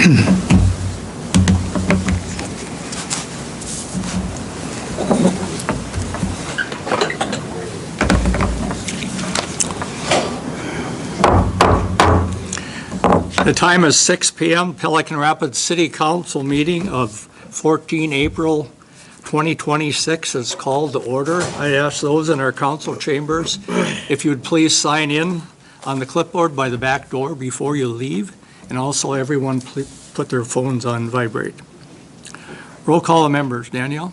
The time is 6 p.m. Pelican Rapids City Council meeting of 14 April 2026 is called to order. I ask those in our council chambers if you'd please sign in on the clipboard by the back door before you leave, and also everyone put their phones on vibrate. Roll call of members. Danielle?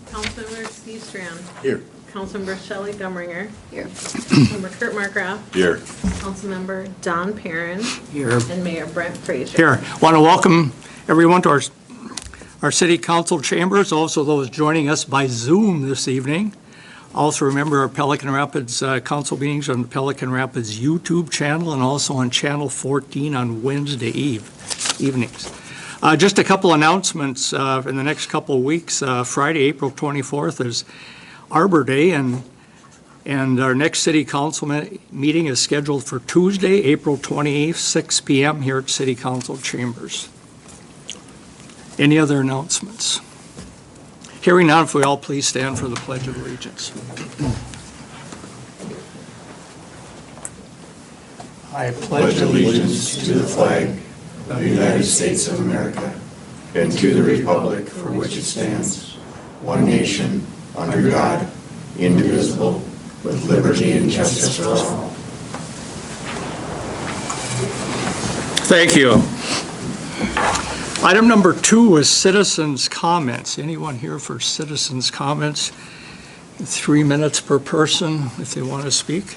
Councilmember Steve Strand. Here. Councilmember Shelley Gumringer. Here. Councilmember Kurt Markgraf. Here. Councilmember Don Perrin. Here. And Mayor Brent Frazier. Here. Want to welcome everyone to our city council chambers, also those joining us by Zoom this evening. Also remember our Pelican Rapids council meetings on the Pelican Rapids YouTube channel and also on channel 14 on Wednesday evenings. Just a couple announcements in the next couple of weeks. Friday, April 24th is Arbor Day, and our next city council meeting is scheduled for Tuesday, April 28th, 6 p.m. here at City Council Chambers. Any other announcements? Hearing none, if we all please stand for the Pledge of Allegiance. I Pledge allegiance to the flag of the United States of America and to the republic for which it stands, one nation, under God, indivisible, with liberty and justice for all. Thank you. Item number 2 is citizens' comments. Anyone here for citizens' comments? 3 minutes per person if they want to speak.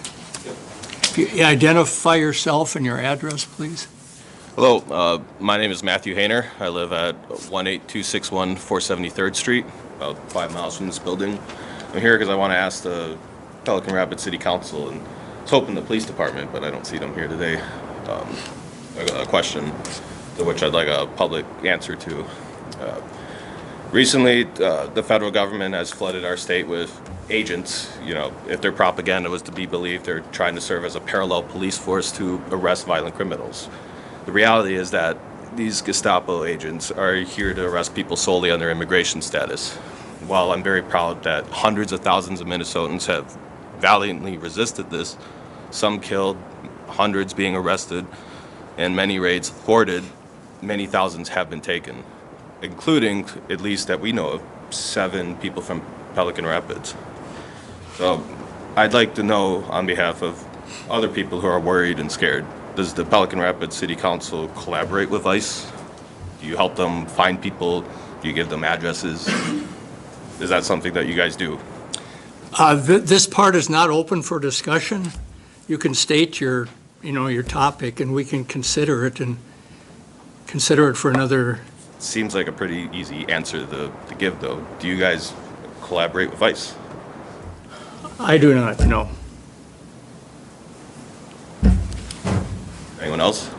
If you identify yourself and your address, please. Hello, my name is Matthew Hayner. I live at 18261 473rd Street, about 5 miles from this building. I'm here because I want to ask the Pelican Rapids City Council, and I was hoping the police department, but I don't see them here today, a question to which I'd like a public answer to. Recently, the federal government has flooded our state with agents. You know, if their propaganda was to be believed, they're trying to serve as a parallel police force to arrest violent criminals. The reality is that these Gestapo agents are here to arrest people solely on their immigration status. While I'm very proud that hundreds of thousands of Minnesotans have valiantly resisted this, some killed, hundreds being arrested, and many raids thwarted, many thousands have been taken, including, at least that we know of, 7 people from Pelican Rapids. So I'd like to know, on behalf of other people who are worried and scared, does the Pelican Rapids City Council collaborate with ICE? Do you help them find people? Do you give them addresses? Is that something that you guys do? This part is not open for discussion. You can state your topic, and we can consider it for another. Seems like a pretty easy answer to give, though. Do you guys collaborate with ICE? I do not know. Anyone else?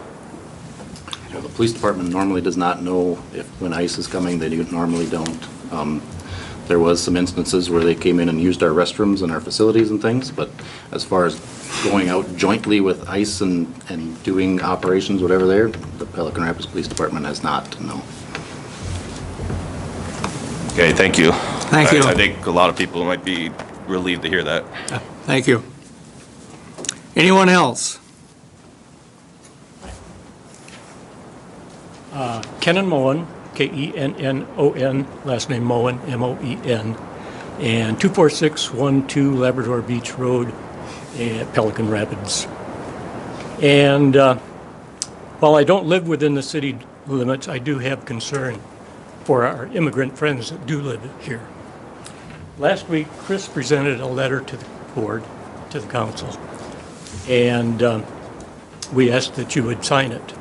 You know, the police department normally does not know when ICE is coming. They normally don't. There was some instances where they came in and used our restrooms and our facilities and things, but as far as going out jointly with ICE and doing operations, whatever there, the Pelican Rapids Police Department has not, no. Okay, thank you. Thank you. I think a lot of people might be relieved to hear that. Thank you. Anyone else? Kenan Moen, Kennon, last name Moen, Moen, and 24612 Labrador Beach Road, Pelican Rapids. And while I don't live within the city limits, I do have concern for our immigrant friends that do live here. Last week, Chris presented a letter to the board, to the council, and we asked that you would sign it.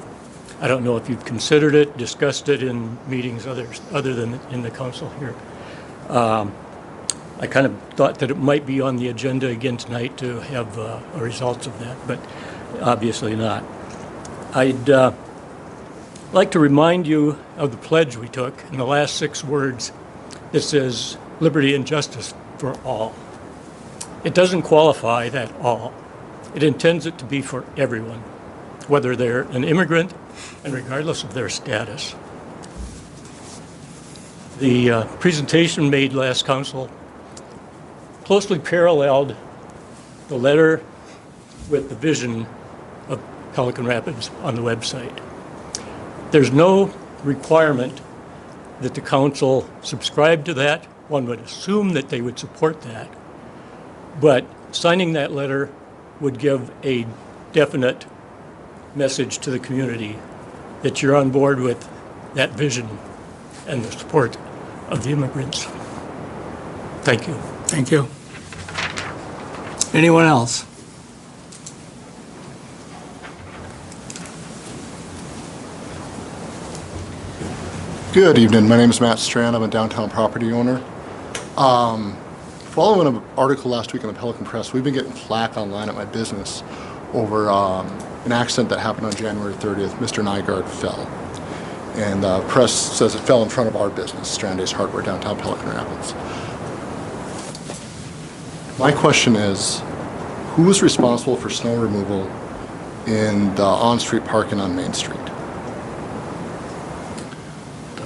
I don't know if you've considered it, discussed it in meetings other than in the council here. I kind of thought that it might be on the agenda again tonight to have results of that, but obviously not. I'd like to remind you of the pledge we took in the last 6 words. It says liberty and justice for all. It doesn't qualify that all. It intends it to be for everyone. whether they're an immigrant and regardless of their status. The presentation made last council closely paralleled the letter with the vision of Pelican Rapids on the website. There's no requirement that the council subscribe to that. One would assume that they would support that. But signing that letter would give a definite message to the community that you're on board with that vision and the support of the immigrants. Thank you. Thank you. Anyone else? Good evening. My name is Matt Strand. I'm a downtown property owner. Following an article last week in the Pelican Press, we've been getting flack online at my business over an accident that happened on January 30th. Mr. Nygaard fell. And the press says it fell in front of our business, Strand Ace Hardware, downtown Pelican Rapids. My question is, who was responsible for snow removal in the on-street parking on Main Street?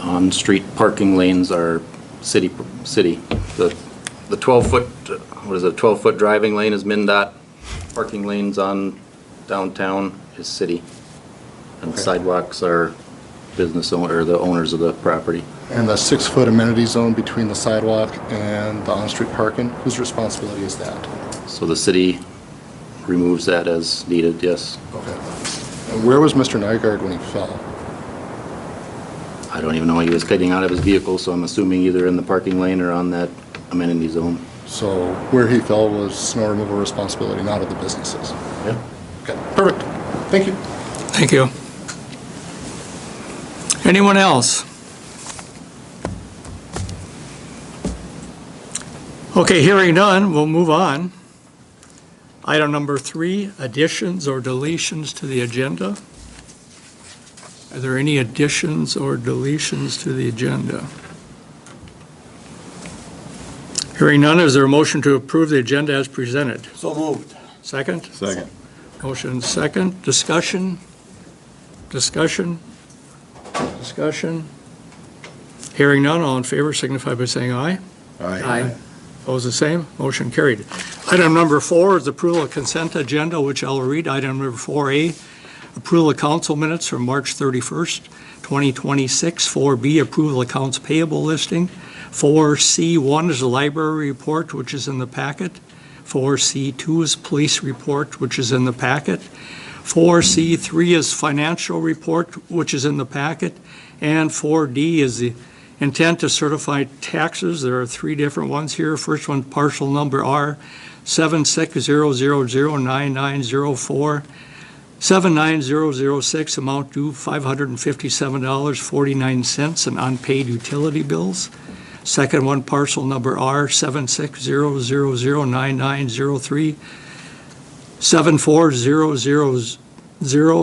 On-street parking lanes are city. The 12-foot, 12-foot driving lane is MnDOT. Parking lanes on downtown is city. And sidewalks are business owner, or the owners of the property. And the 6-foot amenity zone between the sidewalk and the on-street parking, whose responsibility is that? So the city removes that as needed, yes. Okay. And where was Mr. Nygaard when he fell? I don't even know he was getting out of his vehicle, so I'm assuming either in the parking lane or on that amenity zone. So where he fell was snow removal responsibility, not of the businesses? Yeah. Okay, perfect. Thank you. Thank you. Anyone else? Okay, hearing none, we'll move on. Item number 3, additions or deletions to the agenda. Are there any additions or deletions to the agenda? Hearing none, is there a motion to approve the agenda as presented? So moved. Second? Second. Motion second. Discussion? Discussion? Discussion? Hearing none, all in favor signify by saying aye. Aye. Opposed, the same. Motion carried. Item number 4 is approval of consent agenda, which I'll read. Item number 4A, approval of council minutes from March 31st, 2026. 4B, approval of accounts payable listing. 4C1 is the library report, which is in the packet. 4C2 is police report, which is in the packet. 4C3 is financial report, which is in the packet. And 4D is the intent to certify taxes. There are 3 different ones here. First one, parcel number R 76009904. 79006, amount due $557.49 in unpaid utility bills. Second one, parcel number R 76009903. 74000,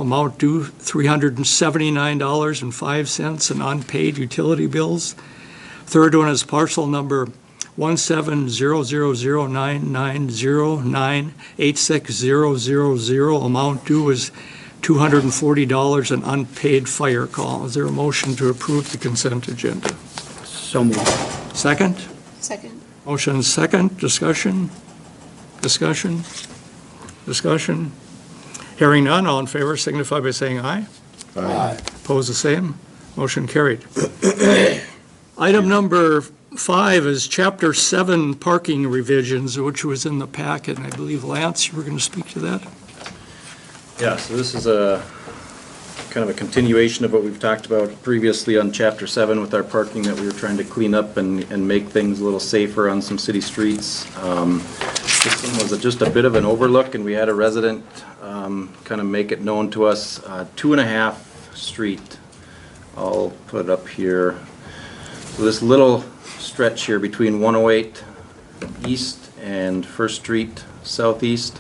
amount due $379.05 in unpaid utility bills. Third one is parcel number 1700099098600, amount due is $240 in unpaid fire call. Is there a motion to approve the consent agenda? So moved. Second? Second. Motion second. Discussion? Discussion? Discussion? Hearing none, all in favor signify by saying aye. Aye. Opposed, the same. Motion carried. Item number 5 is Chapter 7 parking revisions, which was in the packet. And I believe, Lance, you were going to speak to that? Yeah, so this is a kind of a continuation of what we've talked about previously on Chapter 7 with our parking that we were trying to clean up and make things a little safer on some city streets. This one was just a bit of an overlook, and we had a resident kind of make it known to us. 2.5 Street, I'll put it up here. So this little stretch here between 108 East and First Street Southeast,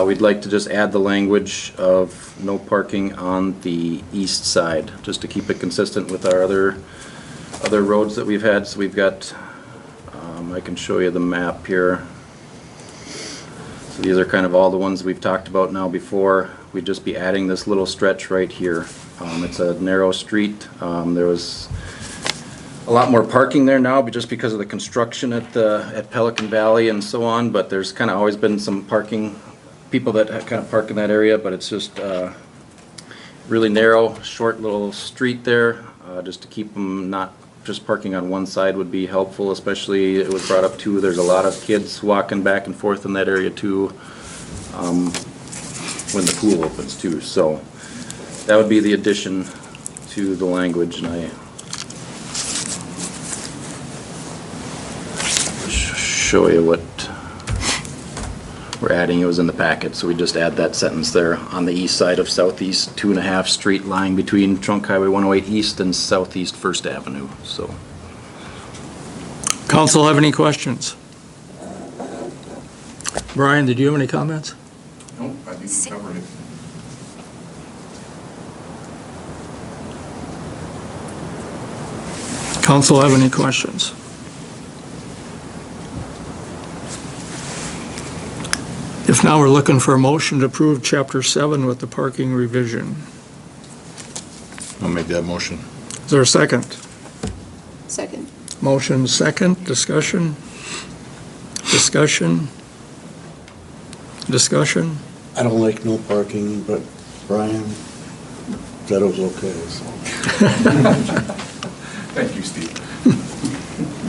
we'd like to just add the language of no parking on the east side, just to keep it consistent with our other roads that we've had. So we've got, I can show you the map here. So these are kind of all the ones we've talked about now before. we'd just be adding this little stretch right here. It's a narrow street. There was a lot more parking there now, but just because of the construction at Pelican Valley and so on, but there's kind of always been some parking, people that kind of park in that area, but it's just really narrow, short little street there, just to keep them not just parking on one side would be helpful, especially it was brought up too, there's a lot of kids walking back and forth in that area too, when the pool opens too. So that would be the addition to the language, and I show you what we're adding. It was in the packet, so we just add that sentence there on the east side of Southeast 2.5 Street, lying between Trunk Highway 108 East and Southeast First Avenue. So, Council have any questions? Brian, did you have any comments? Nope, I think we covered it. Council have any questions? If not, we're looking for a motion to approve Chapter 7 with the parking revision. I'll make that motion. Is there a second? Second. Motion second, discussion? Discussion? Discussion? I don't like no parking, but Brian said it was okay, so. Thank you, Steve.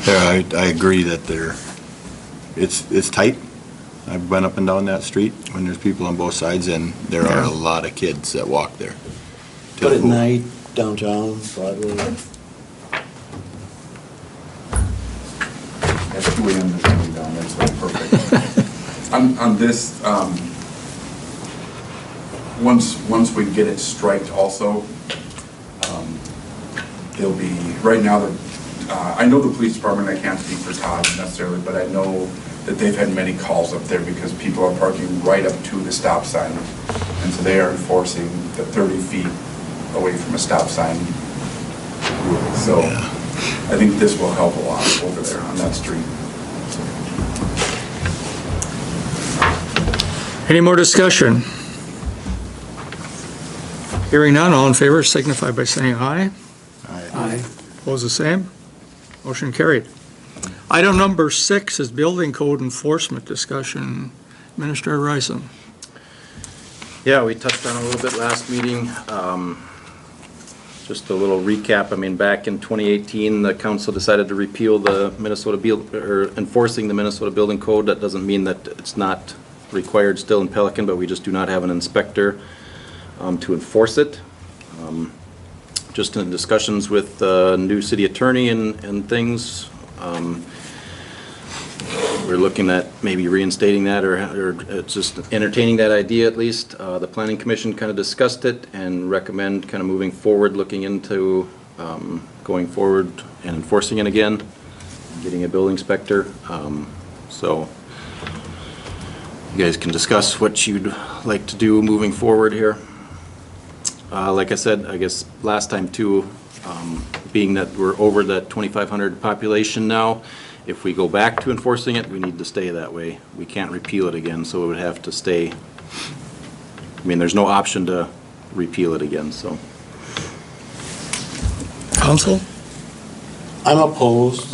Yeah, I agree that it's tight. I've been up and down that street when there's people on both sides, and there are a lot of kids that walk there. But at night, downtown, Broadway. That's 2 a.m. that's coming down, that's like perfect. On this, once we get it striped also, there'll be, right now, I know the police department, I can't speak for Todd necessarily, but I know that they've had many calls up there because people are parking right up to the stop sign. And so they are enforcing the 30 feet away from a stop sign rule. So I think this will help a lot over there on that street. Any more discussion? Hearing none, all in favor signify by saying aye. Aye. Opposed, the same. Motion carried. Item number 6 is building code enforcement discussion. Administrator Rison. yeah, we touched on it a little bit last meeting. Just a little recap. I mean, back in 2018, the council decided to repeal the enforcing the Minnesota Building Code. That doesn't mean that it's not required still in Pelican, but we just do not have an inspector to enforce it. Just in discussions with the new city attorney and things, we're looking at maybe reinstating that or just entertaining that idea at least. The planning commission kind of discussed it and recommend kind of moving forward, looking into going forward and enforcing it again, getting a building inspector. So you guys can discuss what you'd like to do moving forward here. Like I said, I guess last time too, being that we're over that 2,500 population now, if we go back to enforcing it, we need to stay that way. We can't repeal it again, so it would have to stay. I mean, there's no option to repeal it again, so. Council? I'm opposed.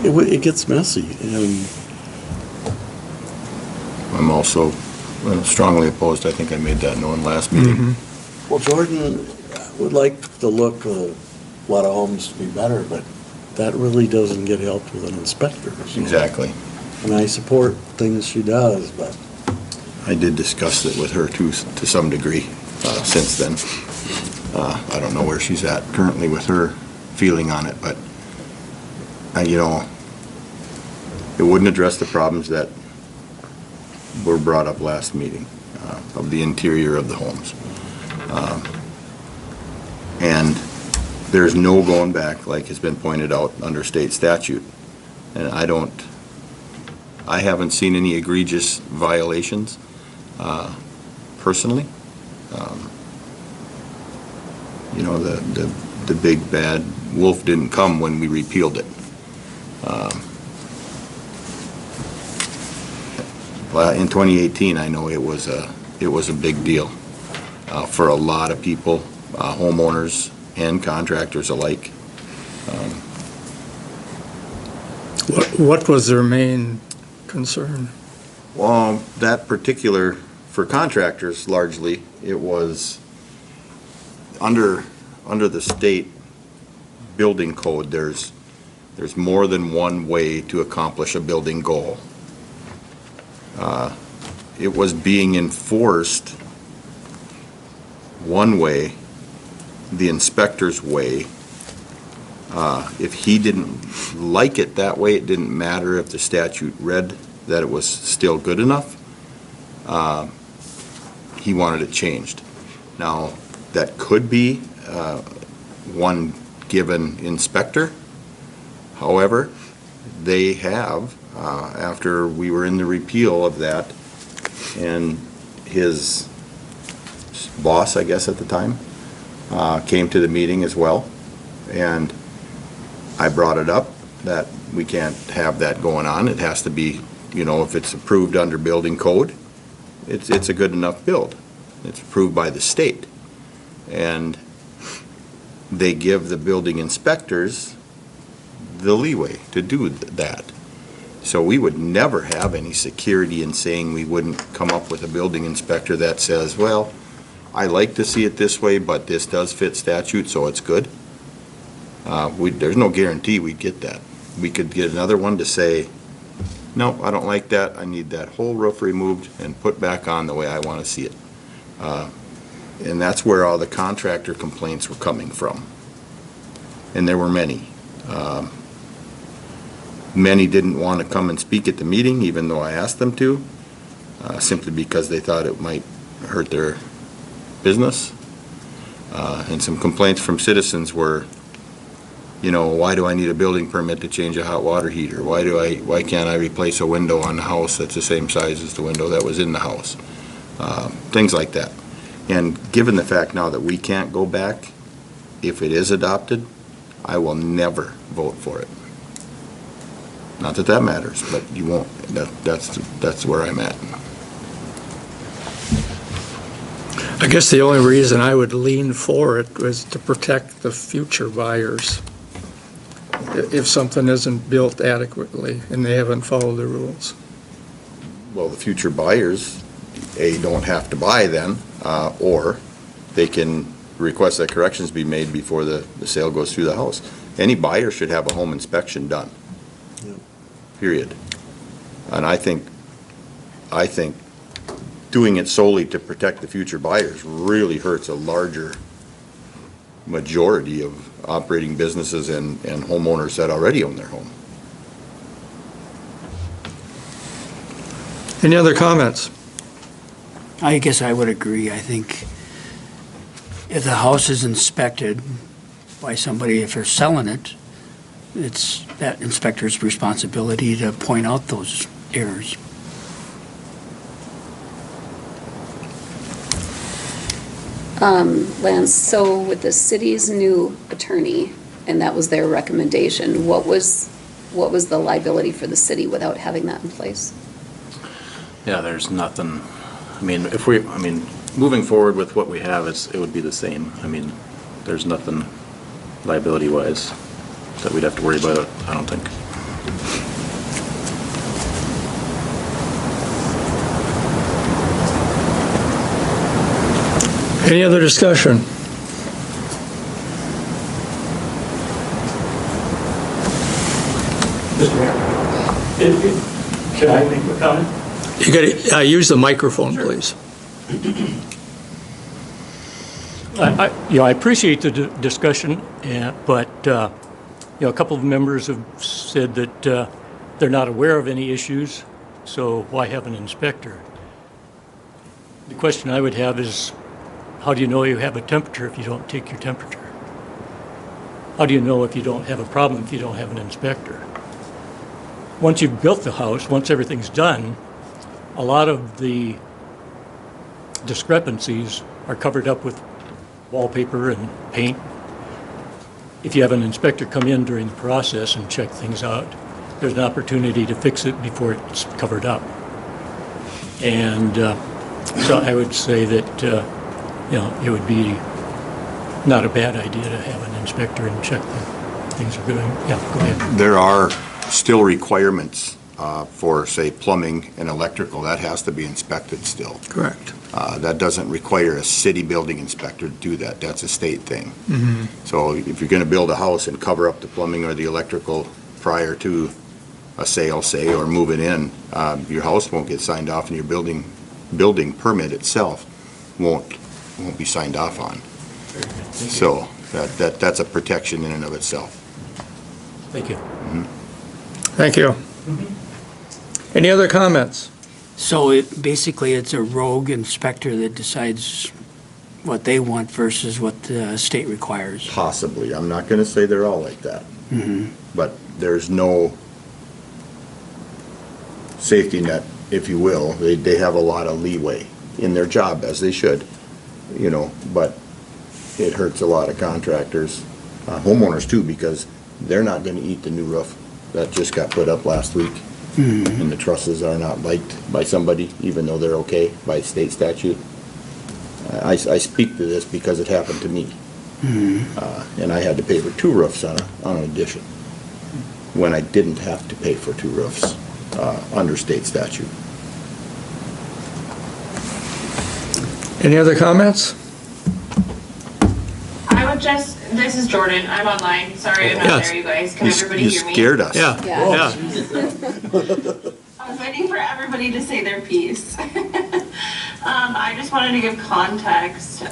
It gets messy, and I'm also strongly opposed. I think I made that known last meeting. well, Jordan would like the look of a lot of homes to be better, but that really doesn't get helped with an inspector. So. Exactly. And I support things she does, but I did discuss it with her too, to some degree, since then. I don't know where she's at currently with her feeling on it, but, you know, it wouldn't address the problems that were brought up last meeting of the interior of the homes. And there's no going back, like has been pointed out, under state statute. And I haven't seen any egregious violations personally. You know, the big bad wolf didn't come when we repealed it. Well, in 2018, I know it was a big deal for a lot of people, homeowners and contractors alike. What was their main concern? Well, that particular, for contractors largely, it was under the state building code, there's more than one way to accomplish a building goal. It was being enforced one way, the inspector's way. If he didn't like it that way, it didn't matter if the statute read that it was still good enough. He wanted it changed. Now, that could be one given inspector. However, they have, after we were in the repeal of that, and his boss, I guess at the time, came to the meeting as well, and I brought it up that we can't have that going on. It has to be, if it's approved under building code, it's a good enough build. It's approved by the state. And they give the building inspectors the leeway to do that. So we would never have any security in saying we wouldn't come up with a building inspector that says, well, I like to see it this way, but this does fit statute, so it's good. There's no guarantee we'd get that. We could get another one to say, no, I don't like that. I need that whole roof removed and put back on the way I want to see it. And that's where all the contractor complaints were coming from. And there were many. Many didn't want to come and speak at the meeting, even though I asked them to, simply because they thought it might hurt their business. And some complaints from citizens were, why do I need a building permit to change a hot water heater? Why can't I replace a window on the house that's the same size as the window that was in the house? Things like that. And given the fact now that we can't go back, if it is adopted, I will never vote for it. Not that that matters, but you won't. That's where I'm at. I guess the only reason I would lean for it was to protect the future buyers. If something isn't built adequately and they haven't followed the rules. Well, the future buyers, don't have to buy then, or they can request that corrections be made before the sale goes through the house. Any buyer should have a home inspection done. Yep. Period. And I think doing it solely to protect the future buyers really hurts a larger majority of operating businesses and homeowners that already own their home. Any other comments? I guess I would agree. I think if the house is inspected by somebody, if they're selling it, it's that inspector's responsibility to point out those errors. Lance, so with the city's new attorney, and that was their recommendation, what was the liability for the city without having that in place? Yeah, there's nothing, moving forward with what we have, it would be the same. There's nothing liability-wise that we'd have to worry about, I don't think. Any other discussion? Mr. Mayor, can I make a comment? You got to use the microphone, please. I appreciate the discussion, but a couple of members have said that they're not aware of any issues, so why have an inspector? The question I would have is, how do you know you have a temperature if you don't take your temperature? How do you know if you don't have a problem if you don't have an inspector? Once you've built the house, once everything's done, a lot of the discrepancies are covered up with wallpaper and paint. If you have an inspector come in during the process and check things out, there's an opportunity to fix it before it's covered up. And so I would say that, it would be not a bad idea to have an inspector and check that things are going. Yeah, go ahead. There are still requirements for, say, plumbing and electrical. That has to be inspected still. Correct. That doesn't require a city building inspector to do that. That's a state thing. Mm-hmm. So if you're going to build a house and cover up the plumbing or the electrical prior to a sale, say, or move it in, your house won't get signed off, and your building permit itself won't be signed off on. So that's a protection in and of itself. Thank you. Thank you. Any other comments? So basically, it's a rogue inspector that decides what they want versus what the state requires. Possibly. I'm not going to say they're all like that. Mhm. But there's no safety net, if you will. They have a lot of leeway in their job, as they should, but it hurts a lot of contractors, homeowners too, because they're not going to eat the new roof that just got put up last week. And the trusses are not liked by somebody, even though they're okay by state statute. I speak to this because it happened to me. And I had to pay for 2 roofs on an addition, when I didn't have to pay for 2 roofs under state statute. Any other comments? I would just, this is Jordan, I'm online, sorry I'm not Yes. there, you guys, can everybody You hear me? scared us. Yeah. Yeah. I was waiting for everybody to say their piece. I just wanted to give context,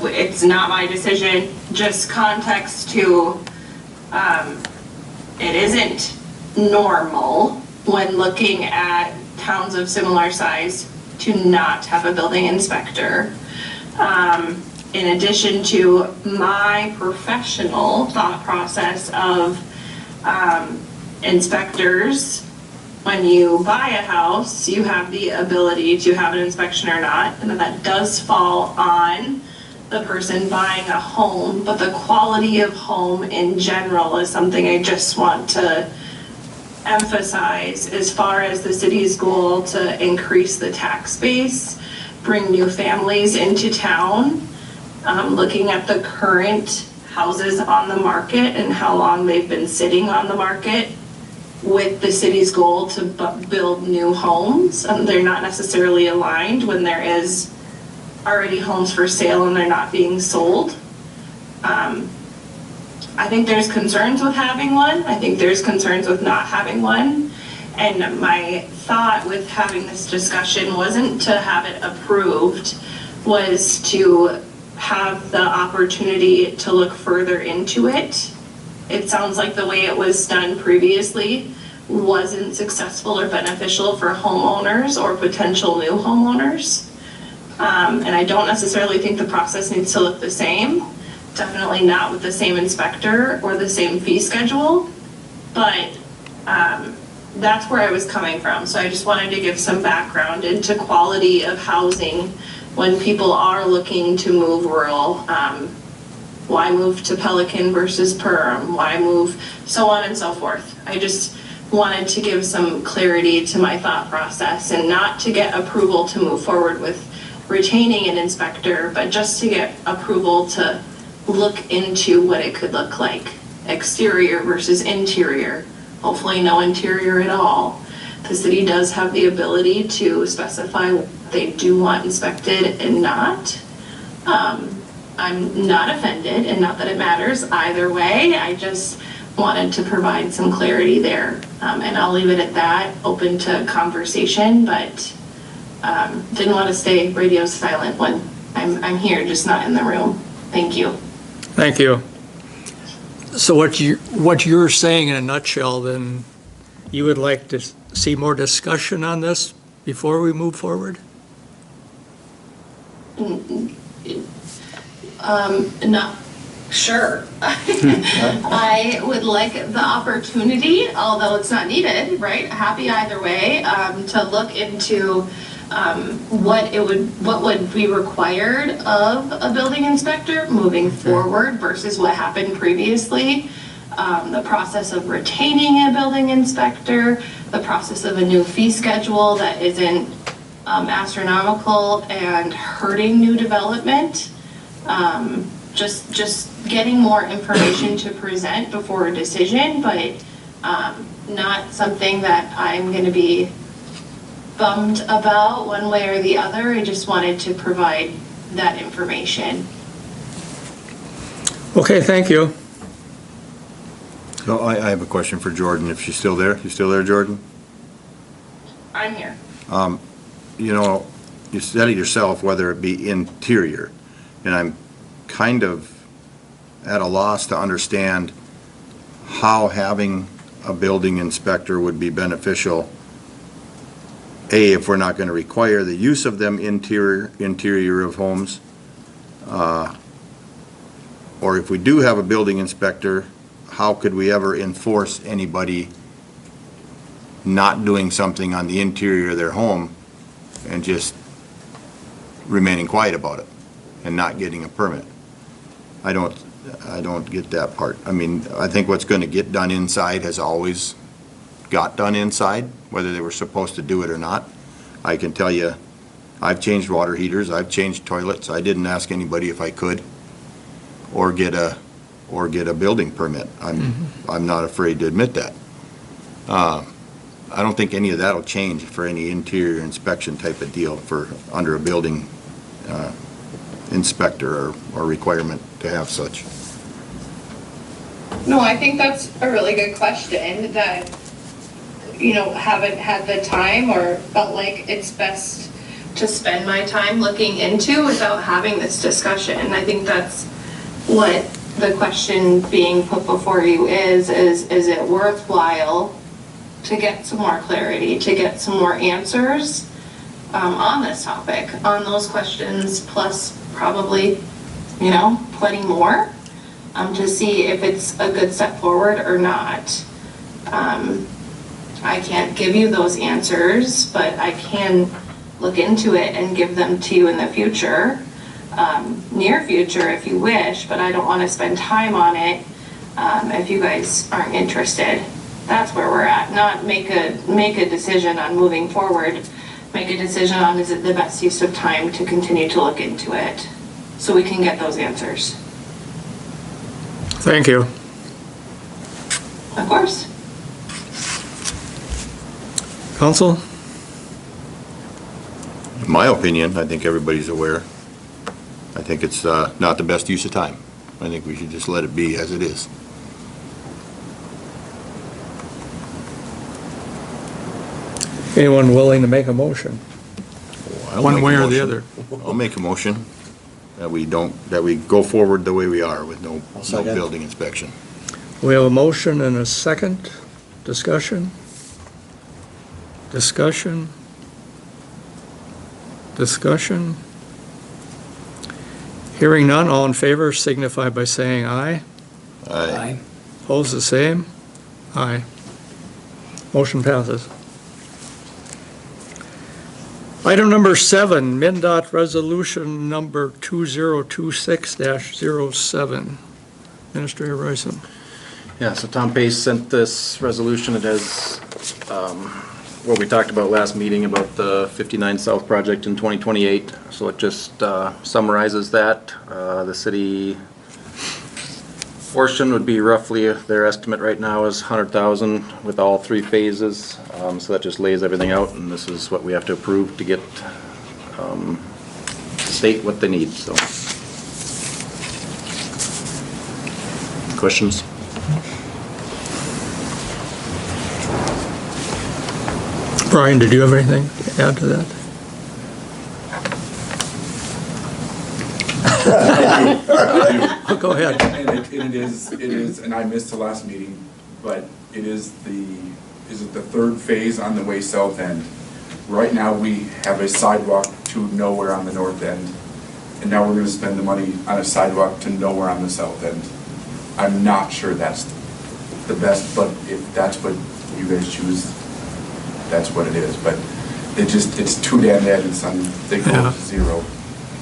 it's not my decision, just context to, it isn't normal when looking at towns of similar size to not have a building inspector. In addition to my professional thought process of inspectors, when you buy a house, you have the ability to have an inspection or not, and that does fall on the person buying a home, but the quality of home in general is something I just want to emphasize as far as the city's goal to increase the tax base, bring new families into town. Looking at the current houses on the market and how long they've been sitting on the market with the city's goal to build new homes. They're not necessarily aligned when there is already homes for sale and they're not being sold. I think there's concerns with having one. I think there's concerns with not having one. And my thought with having this discussion wasn't to have it approved, was to have the opportunity to look further into it. It sounds like the way it was done previously wasn't successful or beneficial for homeowners or potential new homeowners. And I don't necessarily think the process needs to look the same. Definitely not with the same inspector or the same fee schedule, but that's where I was coming from. So I just wanted to give some background into quality of housing when people are looking to move rural. Why move to Pelican versus Perham? Why move, so on and so forth. I just wanted to give some clarity to my thought process and not to get approval to move forward with retaining an inspector, but just to get approval to look into what it could look like. Exterior versus interior. Hopefully no interior at all. The city does have the ability to specify what they do want inspected and not. I'm not offended, and not that it matters either way. I just wanted to provide some clarity there. And I'll leave it at that, open to conversation, but didn't want to stay radio silent when I'm here, just not in the room. Thank you. Thank you. So what you're saying in a nutshell, then, you would like to see more discussion on this before we move forward? Not sure. I would like the opportunity, although it's not needed, right? Happy either way, to look into what would be required of a building inspector moving forward versus what happened previously. the process of retaining a building inspector, the process of a new fee schedule that isn't astronomical and hurting new development. Just getting more information to present before a decision, but not something that I'm going to be bummed about one way or the other. I just wanted to provide that information. Okay, thank you. So I have a question for Jordan, if she's still there. You still there, Jordan? I'm here. You know, you said it yourself, whether it be interior, and I'm kind of at a loss to understand how having a building inspector would be beneficial. A, if we're not going to require the use of them interior of homes, or if we do have a building inspector, how could we ever enforce anybody not doing something on the interior of their home and just remaining quiet about it and not getting a permit? I don't get that part. I mean, I think what's going to get done inside has always got done inside, whether they were supposed to do it or not. I can tell you, I've changed water heaters, I've changed toilets. I didn't ask anybody if I could, or get a building permit. I'm not afraid to admit that. I don't think any of that'll change for any interior inspection type of deal for under a building inspector or requirement to have such. No, I think that's a really good question that, haven't had the time or felt like it's best to spend my time looking into without having this discussion. And I think that's what the question being put before you is it worthwhile to get some more clarity, to get some more answers on this topic, on those questions, plus probably, plenty more, to see if it's a good step forward or not. I can't give you those answers, but I can look into it and give them to you in the future, near future if you wish, but I don't want to spend time on it if you guys aren't interested. That's where we're at, not make a decision on moving forward, make a decision on is it the best use of time to continue to look into it so we can get those answers. Thank you. Of course. Council? In my opinion, I think everybody's aware. I think it's not the best use of time. I think we should just let it be as it is. Anyone willing to make a motion? I'll One make a way or the motion. other. I'll make a motion that we go forward the way we are with no second. building inspection. We have a motion and a second. Discussion? Discussion? Discussion? Hearing none, all in favor signify by saying aye. Aye. Opposed, the same? Aye. Motion passes. Item number 7, MnDOT Resolution Number 2026-07. Administrator Bryson. Yeah, so Tom Pace sent this resolution. It has what we talked about last meeting about the 59 South project in 2028. So it just summarizes that. The city portion would be roughly, their estimate right now is 100,000 with all 3 phases. So that just lays everything out, and this is what we have to approve to get state what they need. So, questions? Brian, did you have anything to add to that? Oh, go ahead. And it is, and I missed the last meeting, but is it the 3rd phase on the way south end? Right now, we have a sidewalk to nowhere on the north end, and now we're gonna spend the money on a sidewalk to nowhere on the south end. I'm not sure that's the best, but if that's what you guys choose, that's what it is, but it's too damn bad, and they go Yeah. to 0.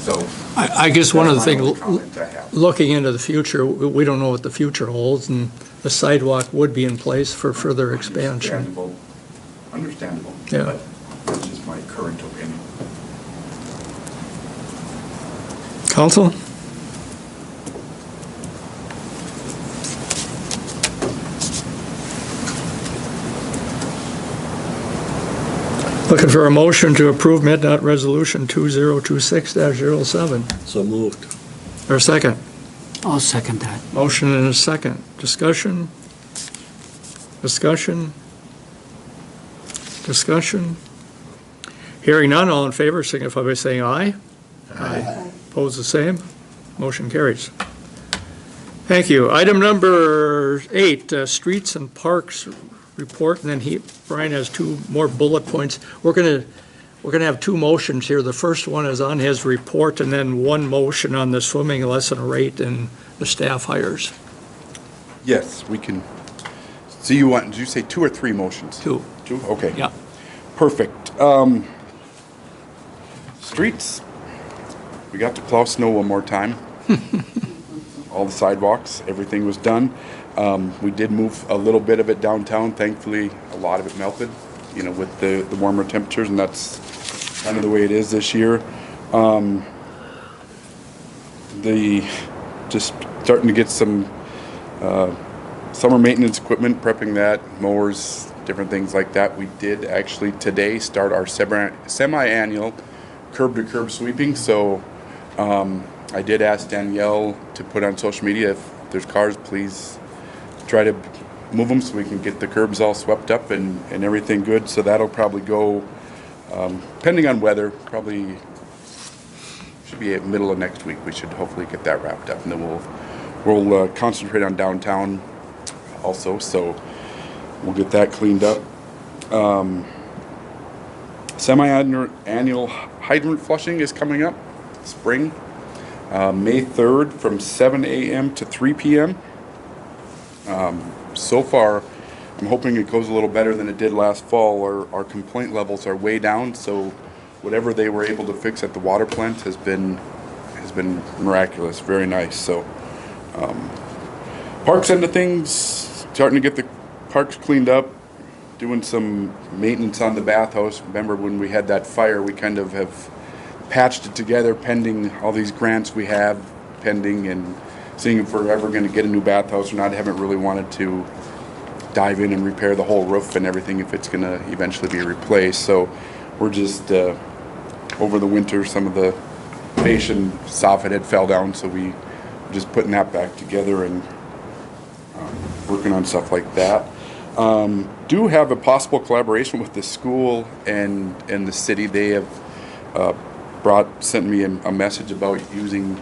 So. I guess one of the that's my things, only comment I have. looking into the future, we don't know what the future holds, and the sidewalk would be in place for further expansion. Understandable. Yeah. But that's just my current opinion. Council? Looking for a motion to approve MDOT Resolution 2026-07. So moved. Or a second? I'll second that. Motion and a second. Discussion? Discussion? Discussion? Hearing none, all in favor signify by saying aye. Aye. Opposed, the same. Motion carries. Thank you. Item number 8, Streets and Parks Report, and then Brian has 2 more bullet points. We're gonna have 2 motions here. The first one is on his report, and then 1 motion on the swimming lesson rate and the staff hires. Yes, we can. So did you say 2 or 3 motions? 2. 2? Okay. Yeah. Perfect. Streets, we got to plow snow one more time. All the sidewalks, everything was done. We did move a little bit of it downtown. Thankfully, a lot of it melted, with the warmer temperatures, and that's kind of the way it is this year. Just starting to get some summer maintenance equipment, prepping that, mowers, different things like that. We did actually today start our semi-annual curb-to-curb sweeping, so I did ask Danielle to put on social media, if there's cars, please try to move them so we can get the curbs all swept up and everything good. So that'll probably go, depending on weather, probably should be at middle of next week. We should hopefully get that wrapped up, and then we'll concentrate on downtown also. So we'll get that cleaned up. Semi-annual hydrant flushing is coming up, spring, May 3rd from 7 a.m. to 3 p.m. So far, I'm hoping it goes a little better than it did last fall. Our complaint levels are way down, so whatever they were able to fix at the water plant has been miraculous, very nice. So parks end of things, starting to get the parks cleaned up, doing some maintenance on the bathhouse. Remember when we had that fire, we kind of have patched it together pending all these grants we have pending, and seeing if we're ever going to get a new bathhouse or not. I haven't really wanted to dive in and repair the whole roof and everything if it's going to eventually be replaced. So we're just, over the winter, some of the fascia and soffit had fell down, so we just putting that back together and working on stuff like that. Do have a possible collaboration with the school and the city. They have sent me a message about using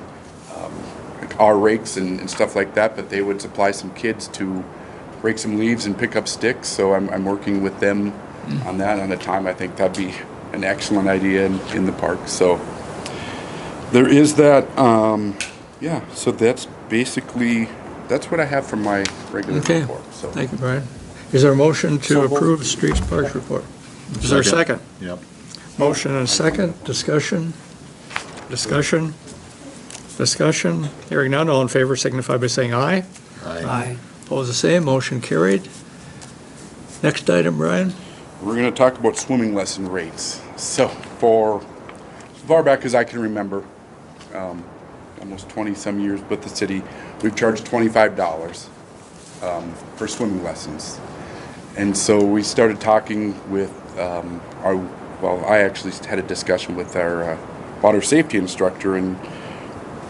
our rakes and stuff like that, but they would supply some kids to rake some leaves and pick up sticks. So I'm working with them on that. On the time, I think that'd be an excellent idea in the park. So there is that. Yeah. So that's what I have from my regular report. So Thank you, Brian. Is there a motion to approve Streets Parks Report? Is there a second? Yep. Motion and a second. Discussion? Discussion? Discussion? Hearing none, all in favor signify by saying aye. Aye. Opposed, the same. Motion carried. Next item, Brian? we're going to talk about swimming lesson rates. So for as far back as I can remember, almost 20 some years with the city, we've charged $25 for swimming lessons. And so we started talking with I actually had a discussion with our water safety instructor, and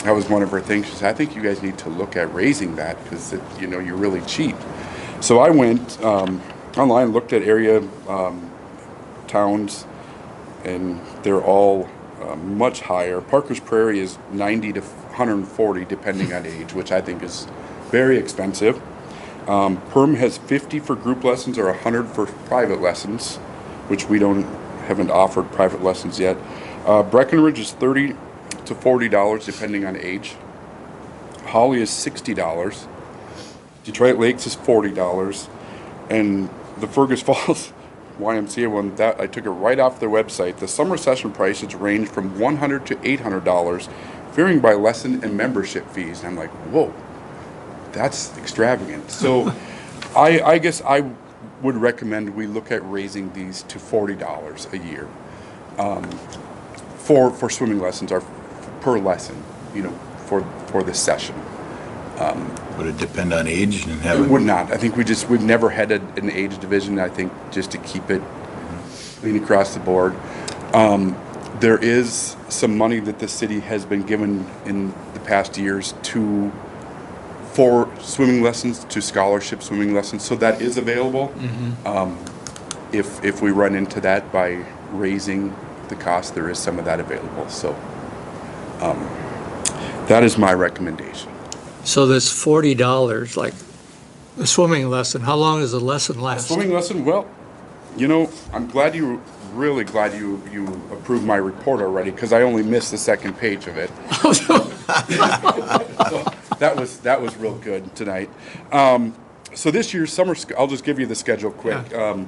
that was one of her things. She said, I think you guys need to look at raising that because you're really cheap. So I went online, looked at area towns, and they're all much higher. Parker's Prairie is $90 to $140 depending on age, which I think is very expensive. Perm has $50 for group lessons or $100 for private lessons, which we haven't offered private lessons yet. Breckenridge is $30 to $40 depending on age. Holly is $60. Detroit Lakes is $40, and the Fergus Falls YMCA one, that I took it right off their website. The summer session prices range from $100 to $800, varying by lesson and membership fees. And I'm like, whoa, that's extravagant. So I guess I would recommend we look at raising these to $40 a year for swimming lessons or per lesson, you know, for this session. Would it depend on age and It have would not. I think we've never had an age division. I think just to keep it clean across the board. There is some money that the city has been given in the past years for swimming lessons, to scholarship swimming lessons. So that is available. If we run into that by raising the cost, there is some of that available. So that is my recommendation. So this $40, like the swimming lesson, how long does the lesson last? Swimming lesson, well, you know, I'm really glad you approved my report already, because I only missed the second page of it. So that was real good tonight. So this year's summer, I'll just give you the schedule quick. Yeah.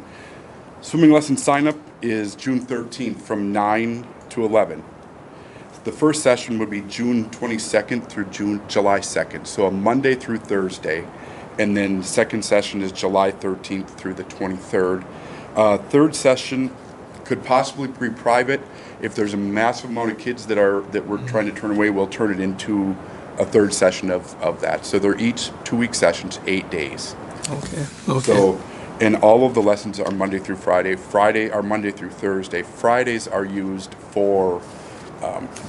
Swimming lesson sign up is June 13th from 9 to 11. The first session would be June 22nd through July 2nd, so a Monday through Thursday. And then second session is July 13th through the 23rd. Third session could possibly be private. If there's a massive amount of kids that we're trying to turn away, we'll turn it into a third session of that. So they're each 2-week sessions, 8 days. Okay. So, and all of the lessons are Monday through Friday. Friday are Monday through Thursday. Fridays are used for,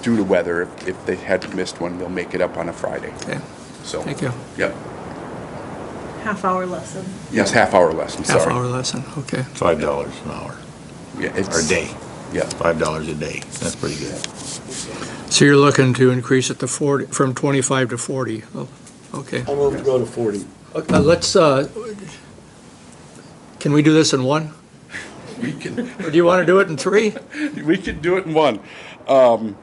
due to weather. If they had missed one, they'll make it up on a Friday. Okay. So. Thank you. Yep. Half-hour lesson. Yes, half-hour lesson, sorry. Half-hour lesson, okay. $5 an hour, Yeah, or a day. Yeah. $5 a day. That's pretty good. So you're looking to increase it to 40, from 25 to 40? Oh, okay. I'll move to go to 40. Let's, can we do this in one? We can. Or do you want to do it in three? We could do it in one. The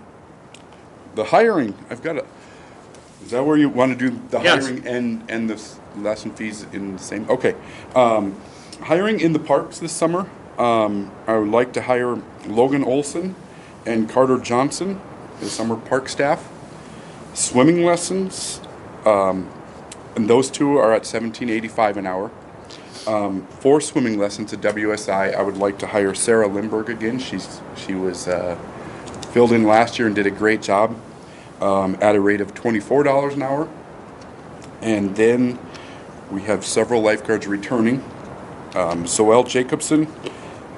hiring, I've got is that where you want to do the Yes. hiring and the lesson fees in the same? Okay. Hiring in the parks this summer, I would like to hire Logan Olson and Carter Johnson as summer park staff. Swimming lessons, and those two are at $17.85 an hour. For swimming lessons at WSI, I would like to hire Sarah Lindberg again. She was filled in last year and did a great job at a rate of $24 an hour. And then we have several lifeguards returning. Soel Jacobson,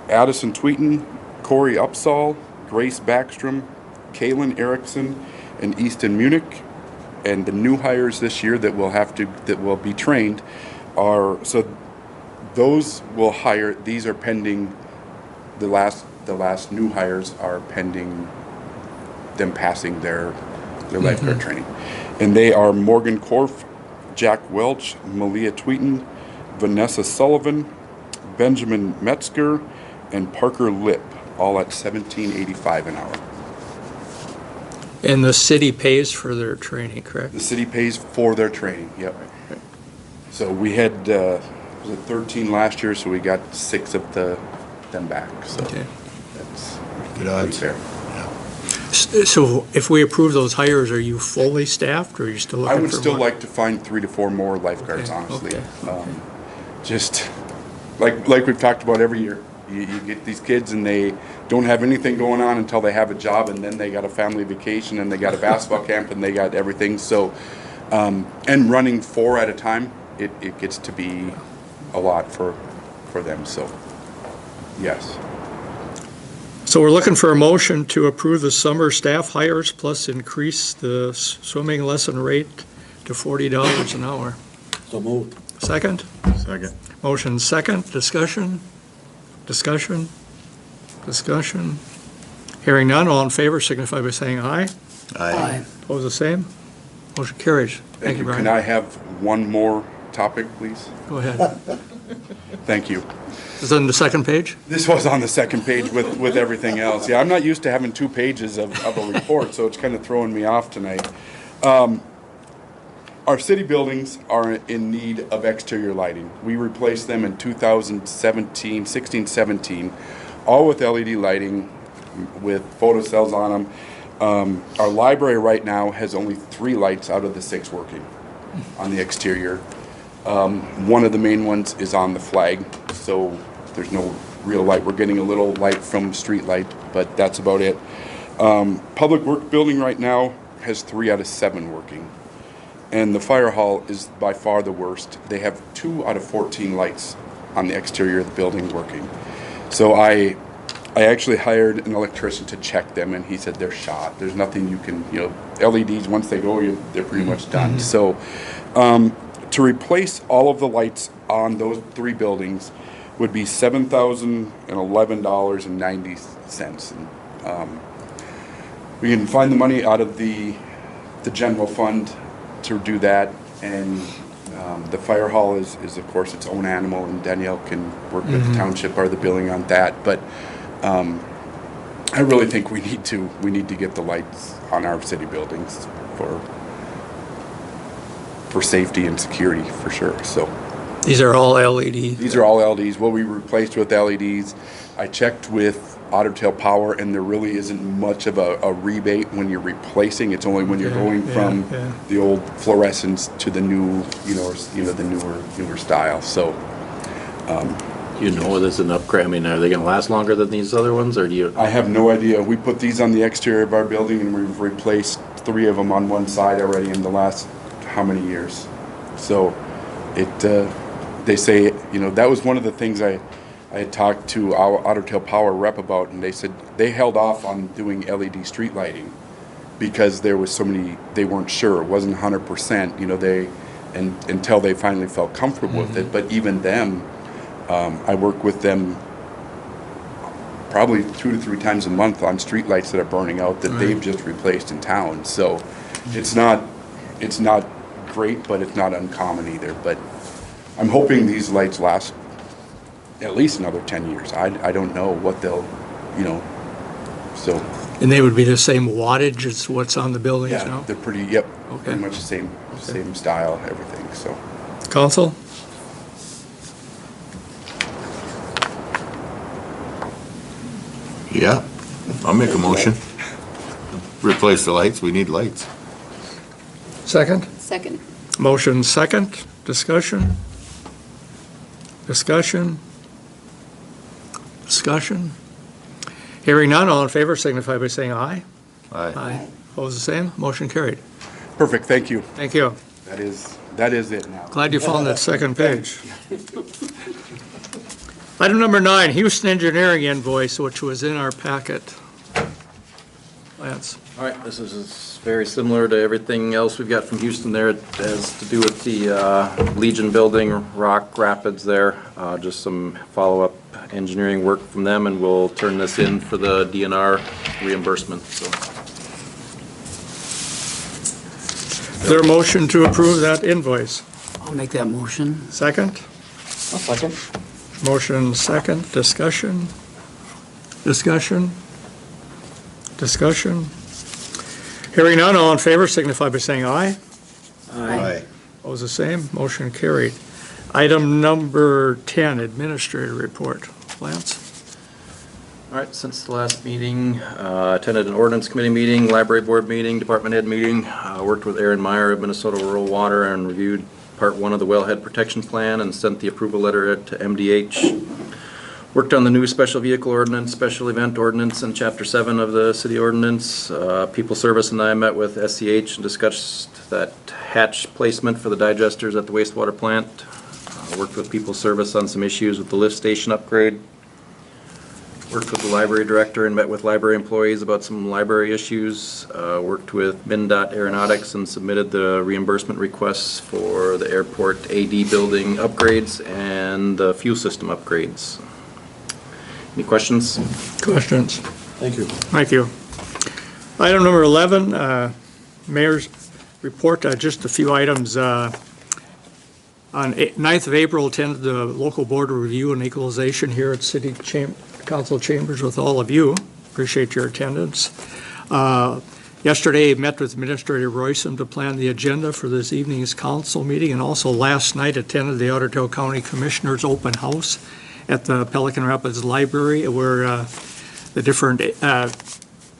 Addison Tweeton, Corey Upsall, Grace Backstrom, Kaylin Erickson, and Easton Munich. And the new hires this year that will be trained are, so those will hire, these are pending, the last new hires are pending them passing their lifeguard training. And they are Morgan Korf, Jack Welch, Malia Tweeton, Vanessa Sullivan, Benjamin Metzger, and Parker Lip, all at $17.85 an hour. And the city pays for their training, correct? The city pays for their training, yep. So we had, was it 13 last year, so we got 6 of them back, so Okay. that's Good pretty odds. fair. So if we approve those hires, are you fully staffed, or are you still looking I for would still more? like to find 3 to 4 more lifeguards, Okay, honestly. okay, Just like we've talked about every year, you get these kids and they don't have anything going on until they have a job, and then they got a family vacation, and they got a basketball camp, and they got everything. So, and running 4 at a time, it gets to be a lot for them. So, yes. So we're looking for a motion to approve the summer staff hires plus increase the swimming lesson rate to $40 an hour. So moved. Second? Second. Motion second. Discussion? Discussion? Discussion? Hearing none, all in favor signify by saying aye. Aye. Opposed, the same? Motion carries. Thank you, Can Brian. I have one more topic, please? Go ahead. Thank you. Is it on the second page? This was on the second page with everything else. Yeah, I'm not used to having 2 pages of a report, so it's kind of throwing me off tonight. Our city buildings are in need of exterior lighting. We replaced them in 2017, 16, 17, all with LED lighting with photocells on them. Our library right now has only 3 lights out of the 6 working on the exterior. One of the main ones is on the flag, so there's no real light. We're getting a little light from street light, but that's about it. Public Work building right now has 3 out of 7 working. And the fire hall is by far the worst. They have 2 out of 14 lights on the exterior of the building working. So I actually hired an electrician to check them, and he said they're shot. There's nothing you can, LEDs, once they go, they're pretty much done. So to replace all of the lights on those 3 buildings would be $7,011.90. And we can find the money out of the general fund to do that, and the fire hall is of course its own animal, and Danielle can work with the township or the billing on that. But I really think we need to get the lights on our city buildings for safety and security for sure. So These are all LEDs? These are all LEDs. What we replaced with LEDs. I checked with Otter Tail Power, and there really isn't much of a rebate when you're replacing. It's only when you're going from the old fluorescents to the new, the newer style. So, this is an upgrade. I mean, are they going to last longer than these other ones, or do you? I have no idea. We put these on the exterior of our building, and we've replaced 3 of them on one side already in the last how many years? So, they say, that was one of the things I had talked to our Otter Tail Power rep about, and they said they held off on doing LED street lighting because there was so many, they weren't sure. It wasn't 100%, until they finally felt comfortable with it. But even them, I work with them probably 2 to 3 times a month on street lights that are burning out that they've just replaced in town. So it's not great, but it's not uncommon either. But I'm hoping these lights last at least another 10 years. I don't know what they'll, so. And they would be the same wattage as what's on the buildings now? Yeah, they're pretty much the same style, everything, so. Council? Yeah, I'll make a motion. Replace the lights, we need lights. Second? Second. Motion second. Discussion? Discussion? Discussion? Hearing none, all in favor signify by saying aye. Aye. Opposed, the same. Motion carried. Perfect, thank you. Thank you. That is it now. Glad you found that second page. Item number 9, Houston Engineering invoice, which was in our packet. Lance? All right, this is very similar to everything else we've got from Houston there. It has to do with the Legion Building, Rock Rapids there. Just some follow-up engineering work from them, and we'll turn this in for the DNR reimbursement, so. Is there a motion to approve that invoice? I'll make that motion. Second? I'll second. Motion second. Discussion? Discussion? Discussion? Hearing none, all in favor signify by saying aye. Aye. Opposed, the same. Motion carried. Item number 10, Administrator Report. Lance? All right, since the last meeting, attended an ordinance committee meeting, library board meeting, department head meeting, worked with Aaron Meyer of Minnesota Rural Water and reviewed part 1 of the wellhead protection plan and sent the approval letter to MDH. Worked on the new special vehicle ordinance, special event ordinance, and chapter 7 of the city ordinance. People Service and I met with SCH and discussed that hatch placement for the digesters at the wastewater plant. Worked with People Service on some issues with the lift station upgrade. Worked with the library director and met with library employees about some library issues. Worked with MnDOT Aeronautics and submitted the reimbursement requests for the airport AD building upgrades and the fuel system upgrades. Any questions? Questions? Thank you. Thank you. Item number 11, Mayor's report, just a few items. On 9th of April, attended the local board of review and equalization here at Council Chambers with all of you. Appreciate your attendance. Yesterday, I met with Administrator Royson to plan the agenda for this evening's council meeting, and also last night attended the Otter Tail County Commissioners' Open House at the Pelican Rapids Library, where the different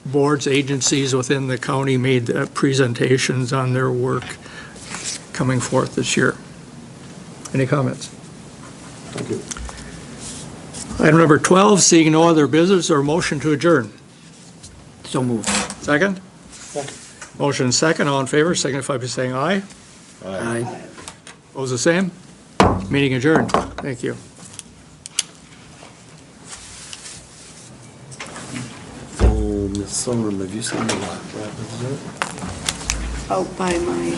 boards, agencies within the county made presentations on their work coming forth this year. Any comments? Thank you. Item number 12, seeing no other business or motion to adjourn. So moved. Second? Motion second, all in favor, signify by saying aye. Aye. Opposed, the same? Meeting adjourned. Thank you. Miss Sunderland, have you seen the rapids yet? Out by my